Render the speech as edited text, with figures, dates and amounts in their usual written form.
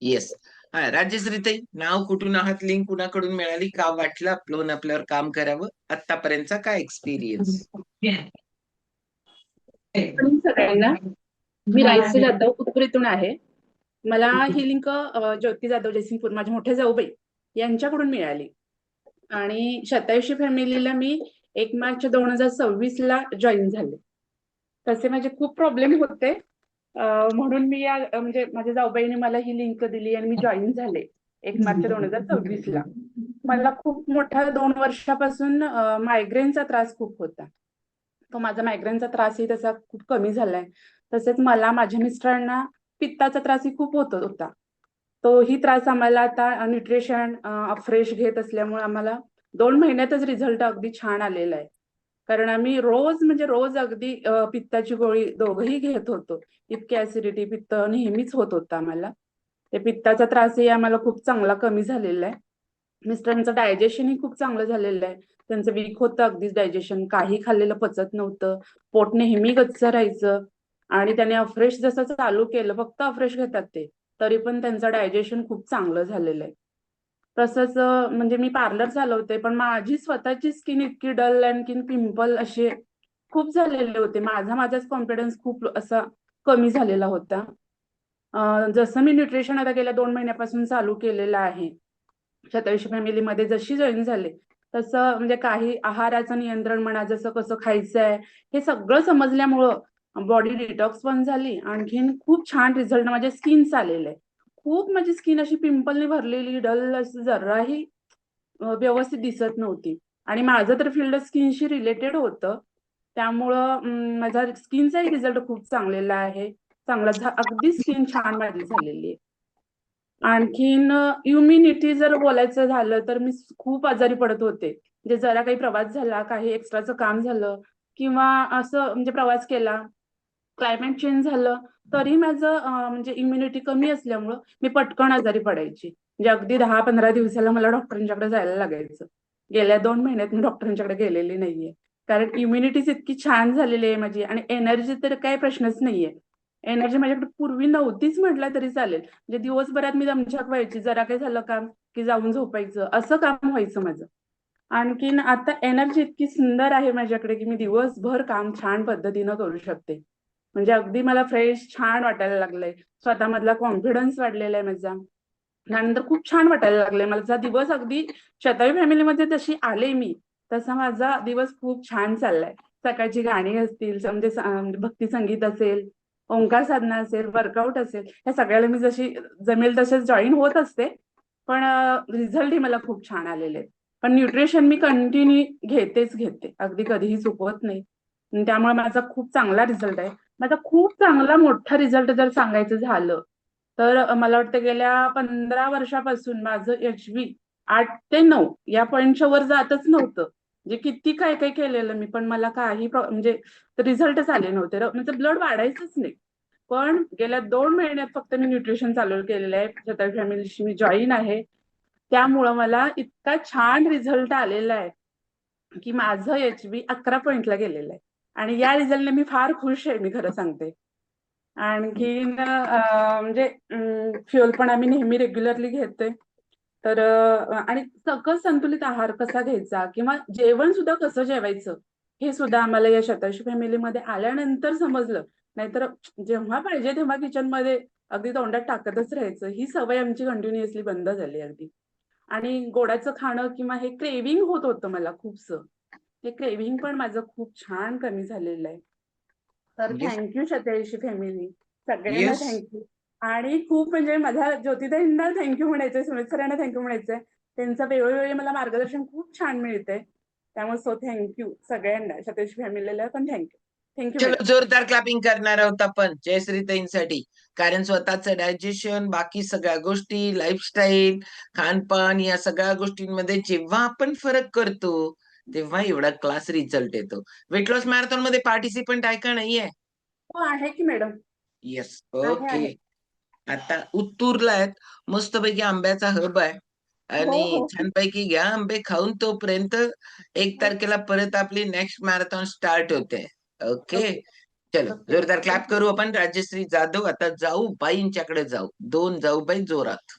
Yes. हा, राजश्रीताई, नाव कुठून आहात, लिंक कुणाकडून मिळाली, का वाटलं आपल्यावर काम करावं, आतापर्यंतचा काय एक्सपिरियन्स? मॉर्निंग सगळ्यांना. मी रायसी जाधव उत्तरेतून आहे. मला ही लिंक ज्योती जाधव जयसिंगपूर माझ्या मोठ्या जाऊबाई यांच्याकडून मिळाली आणि शतायुषी फॅमिलीला मी 1 मार्च 2026 जॉईन झाले. तसे माझे खूप प्रॉब्लेम होते, म्हणून मी म्हणजे माझ्या जाऊबाईने मला ही लिंक दिली आणि मी जॉईन झाले 1 मार्च 2026. मला खूप मोठा 2 वर्षापासून मायग्रेनचा त्रास खूप होता. तो माझा मायग्रेनचा त्रासही तसा खूप कमी झालाय. तसेच मला माझ्या मिस्टरांना पित्ताचा त्रासही खूप होत होता. तोही त्रास आम्हाला आता न्यूट्रिशन फ्रेश घेत असल्यामुळे आम्हाला 2 महिन्यातच रिझल्ट अगदी छान आलेला आहे. कारण आम्ही रोज म्हणजे रोज अगदी पित्ताची गोळी दोघंही घेत होतो. इतकी ऍसिडिटी पित्त नेहमीच होत होतं आम्हाला. ते पित्ताचा त्रासही आम्हाला खूप चांगला कमी झालेला आहे. मिस्टरांचं डायजेशनही खूप चांगलं झालेलं आहे. त्यांचं वीक होतं अगदीच डायजेशन, काही खाल्लेलं पचत नव्हतं, पोट नेहमी गच्च राहायचं. आणि त्याने अफ्रेश जसं चालू केलं, फक्त अफ्रेश घेतात ते, तरी पण त्यांचं डायजेशन खूप चांगलं झालेलं आहे. तसंच म्हणजे मी पार्लर चालवते, पण माझी स्वतःची स्किन इतकी डल आणखीन पिंपल असे खूप झालेले होते. माझाच कॉन्फिडन्स खूप असा कमी झालेला होता. जसं मी न्यूट्रिशन आता गेल्या 2 महिन्यापासून चालू केलेलं आहे, शतायुषी फॅमिलीमध्ये जशी जॉईन झाले, तसं म्हणजे काही आहाराचं नियंत्रण म्हणा, जसं कसं खायचंय हे सगळं समजल्यामुळं बॉडी डिटॉक्स पण झाली. आणखीन खूप छान रिझल्ट माझ्या स्किनचा आलेला आहे. खूप माझी स्किन अशी पिंपलने भरलेली, डल असं जराही व्यवस्थित दिसत नव्हती. आणि माझं तर फील्ड स्किनशी रिलेटेड होतं. त्यामुळं माझा स्किनचाही रिझल्ट खूप चांगलेला आहे. अगदी स्किन छान माझी झालेली आहे. आणखीन इम्युनिटी जर बोलायचं झालं तर मी खूप आजारी पडत होते. म्हणजे जरा काही प्रवास झाला, काही एक्स्ट्राचं काम झालं किंवा असं म्हणजे प्रवास केला, क्लायमेट चेंज झालं, तरी माझं म्हणजे इम्युनिटी कमी असल्यामुळं मी पटकन आजारी पडायची. म्हणजे अगदी 10-15 दिवसाला मला डॉक्टरांच्याकडे जायला लागायचं. गेल्या 2 महिन्यात मी डॉक्टरांच्याकडे गेलेली नाहीये. कारण इम्युनिटीच इतकी छान झालेली आहे माझी आणि एनर्जी तर काही प्रश्नच नाहीये. एनर्जी माझ्याकडे पूर्वी नव्हतीच म्हटलं तरी चालेल. म्हणजे दिवसभरात मी दमछाक व्हायची, जरा काही झालं काम की जाऊन झोपायचं, असं काम व्हायचं माझं. आणखीन आता एनर्जी इतकी सुंदर आहे माझ्याकडे की मी दिवसभर काम छान पद्धतीनं करू शकते. म्हणजे अगदी मला फ्रेश छान वाटायला लागलंय. स्वतःमधला कॉन्फिडन्स वाढलेला आहे माझा. त्यानंतर खूप छान वाटायला लागलंय. माझा दिवस अगदी शतायू फॅमिलीमध्ये जशी आले मी, तसा माझा दिवस खूप छान चाललाय. सकाळची गाणी असतील, म्हणजे भक्ती संगीत असेल, ओंकार साधना असेल, वर्कआउट असेल, या सगळ्याला मी जशी जमेल तसेच जॉईन होत असते. पण रिझल्टही मला खूप छान आलेले आहेत. पण न्यूट्रिशन मी कंटिन्यू घेते. अगदी कधीही चुकवत नाही. आणि त्यामुळे माझा खूप चांगला रिझल्ट आहे. माझा खूप चांगला मोठा रिझल्ट जर सांगायचं झालं, तर मला वाटतं गेल्या 15 वर्षापासून माझं HB 8 ते 9 या पॉईंटच्या वर जातच नव्हतं. म्हणजे किती काय काय केलेलं मी, पण मला काही म्हणजे रिझल्टच आले नव्हते. म्हणजे ब्लड वाढायचंच नाही. पण गेल्या 2 महिन्यात फक्त मी न्यूट्रिशन चालू केलेलं आहे. शतायू फॅमिलीशी मी जॉईन आहे. त्यामुळं मला इतका छान रिझल्ट आलेला आहे की माझं HB 11 पॉईंटला गेलेलं आहे. आणि या रिझल्टने मी फार खुश आहे, मी खरं सांगते. आणखीन म्हणजे फ्युअल पण आम्ही नेहमी रेग्युलरली घेतोय. तर आणि सकस संतुलित आहार कसा घ्यायचा किंवा जेवण सुद्धा कसं जेवायचं, हे सुद्धा आम्हाला या शतायुषी फॅमिलीमध्ये आल्यानंतर समजलं. नाहीतर जेव्हा पाहिजे तेव्हा किचनमध्ये अगदी तोंडात टाकतच राहायचं. ही सवय आमची कंटिन्युअसली बंद झाली अगदी. आणि गोडाचं खाणं किंवा हे क्रेविंग होत होतं मला खूपसं. ते क्रेविंग पण माझं खूप छान कमी झालेलं आहे. तर म्हणजे थँक्यू शतायुषी फॅमिली. सगळ्यांना येस. थँक्यू. आणि खूप म्हणजे माझ्या ज्योतिताईंना थँक्यू म्हणायचंय, सुमित सरांना थँक्यू म्हणायचंय. त्यांचं वेळोवेळी मला मार्गदर्शन खूप छान मिळतंय. त्यामुळे थँक्यू सगळ्यांना, शतायुषी फॅमिलीला पण थँक्यू. थँक्यू चलो, मॅडम. जोरदार क्लॅपिंग करणार आहोत आपण जयश्रीताईंसाठी. कारण स्वतःचं डायजेशन, बाकी सगळ्या गोष्टी, लाईफस्टाईल, खानपान, या सगळ्या गोष्टींमध्ये जेव्हा आपण फरक करतो, तेव्हा एवढा क्लास रिझल्ट येतो. वेट लॉस मॅरेथॉन मध्ये पार्टिसिपंट आहे का नाहीये? हो आहे की मॅडम. येस. आहे ओके. आहे. आता उत्तूरला आहेत. मस्तपैकी आंब्याचा हब आहे. हो आणि हो. छानपैकी घ्या आंबे खाऊन. तोपर्यंत 1 तारखेला परत आपली नेक्स्ट मॅरेथॉन स्टार्ट होते. ओके. ओके. चलो जोरदार क्लॅप करू आपण. राजश्री जाधव, आता जाऊ बाईंच्याकडे जाऊ. दोन जाऊबाई जोरात.